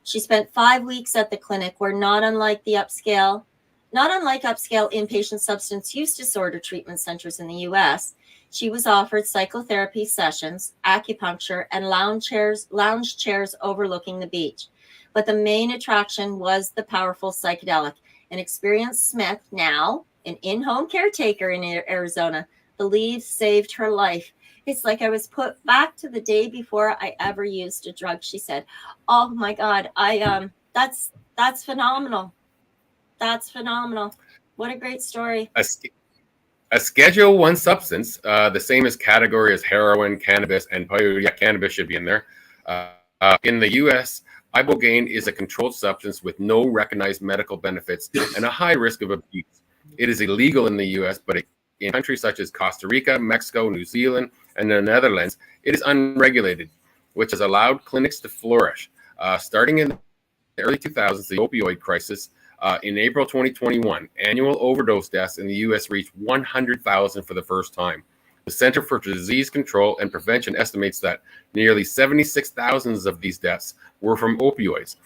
She spent 5 weeks at the clinic where, not unlike upscale inpatient substance use disorder treatment centers in the U.S., she was offered psychotherapy sessions, acupuncture, and lounge chairs overlooking the beach. But the main attraction was the powerful psychedelic. An experienced Smith, now an in-home caretaker in Arizona, believes saved her life. It's like I was put back to the day before I ever used a drug, she said. Oh my God, that's phenomenal. That's phenomenal. What a great story. A Schedule 1 substance, the same as category as heroin, cannabis, and cannabis should be in there. In the U.S., ibogaine is a controlled substance with no recognized medical benefits and a high risk of abuse. It is illegal in the U.S., but in countries such as Costa Rica, Mexico, New Zealand, and the Netherlands, it is unregulated, which has allowed clinics to flourish. Starting in the early 2000s, the opioid crisis, in April 2021, annual overdose deaths in the U.S. reached 100,000 for the first time. The Center for Disease Control and Prevention estimates that nearly 76,000 of these deaths were from opioids,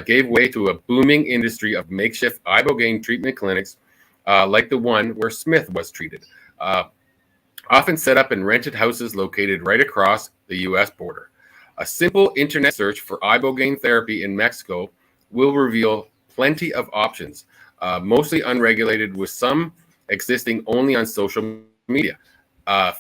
gave way to a booming industry of makeshift ibogaine treatment clinics, like the one where Smith was treated, often set up in rented houses located right across the U.S. border. A simple internet search for ibogaine therapy in Mexico will reveal plenty of options, mostly unregulated, with some existing only on social media.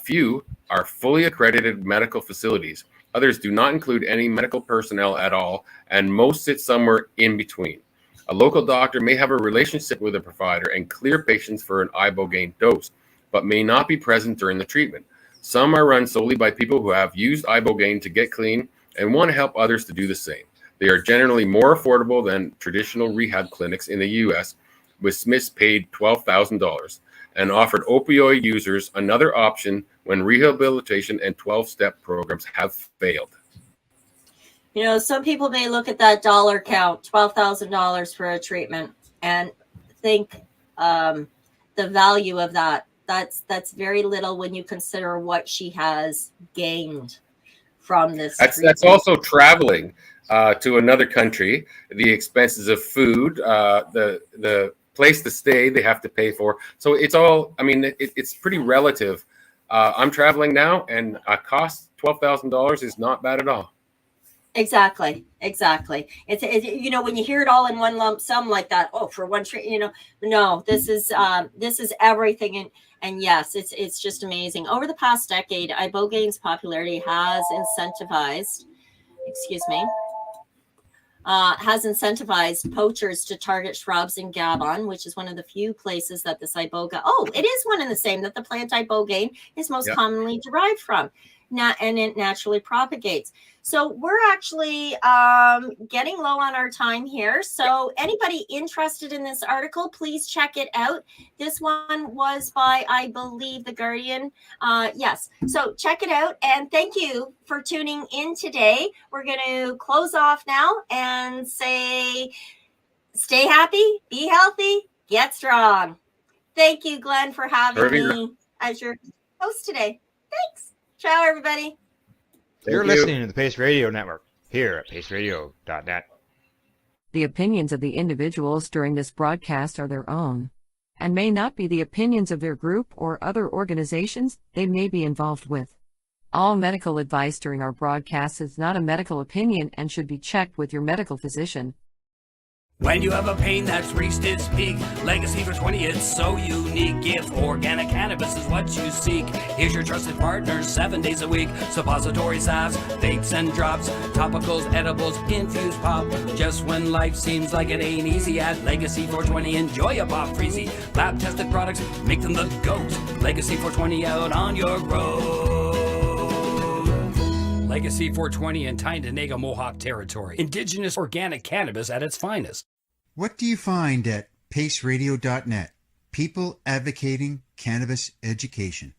Few are fully accredited medical facilities. Others do not include any medical personnel at all, and most sit somewhere in between. A local doctor may have a relationship with a provider and clear patients for an ibogaine dose, but may not be present during the treatment. Some are run solely by people who have used ibogaine to get clean and want to help others to do the same. They are generally more affordable than traditional rehab clinics in the U.S., with Smiths paid $12,000 and offered opioid users another option when rehabilitation and 12-step programs have failed. You know, some people may look at that dollar count, $12,000 for a treatment, and think the value of that. That's very little when you consider what she has gained from this. That's also traveling to another country, the expenses of food, the place to stay they have to pay for. So it's all, I mean, it's pretty relative. I'm traveling now, and a cost $12,000 is not bad at all. Exactly. It's you know, when you hear it all in one lump sum like that, oh, for one trip, you know, no, this is everything. And yes, it's just amazing. Over the past decade, ibogaine's popularity has incentivized poachers to target shrubs in Gabon, which is one of the few places that this iboga, it is one and the same, that the plant ibogaine is most commonly derived from. And it naturally propagates. So we're actually getting low on our time here. So anybody interested in this article, please check it out. This one was by, I believe, The Guardian. Yes. So check it out. And thank you for tuning in today. We're going to close off now and say, stay happy, be healthy, get strong. Thank you, Glenn, for having Irving. me as your host today. Thanks. Ciao, everybody. You're Thank you. listening to the Pace Radio Network here at paceradio.net. The opinions of the individuals during this broadcast are their own, and may not be the opinions of their group or other organizations they may be involved with. All medical advice during our broadcast is not a medical opinion and should be checked with your medical physician. When you have a pain that's reached its peak, legacy for 20, it's so unique. If organic cannabis is what you seek, here's your trusted partner 7 days a week. Suppository salves, vapes and drops, topicals, edibles, infused pop. Just when life seems like it ain't easy, at Legacy 420, enjoy a pop freezy. Lab tested products, make them the GOAT. Legacy 420 out on your road. Legacy 420 in Tyndonega Mohawk territory. Indigenous organic cannabis at its finest. What do you find at paceradio.net? People advocating cannabis education.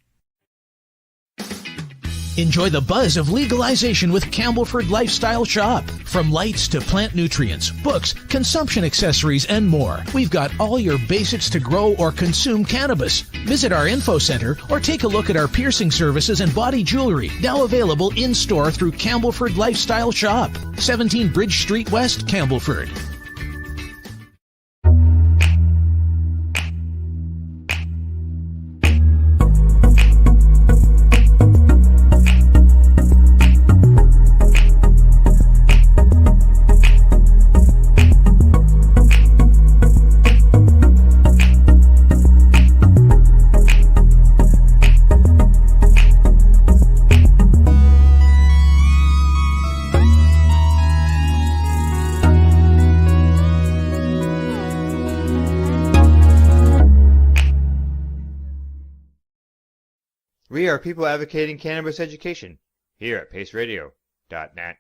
Enjoy the buzz of legalization with Campbellford Lifestyle Shop. From lights to plant nutrients, books, consumption accessories, and more, we've got all your basics to grow or consume cannabis. Visit our info center or take a look at our piercing services and body jewelry, now available in-store through Campbellford Lifestyle Shop, 17 Bridge Street West, Campbellford. We are people advocating cannabis education here at paceradio.net.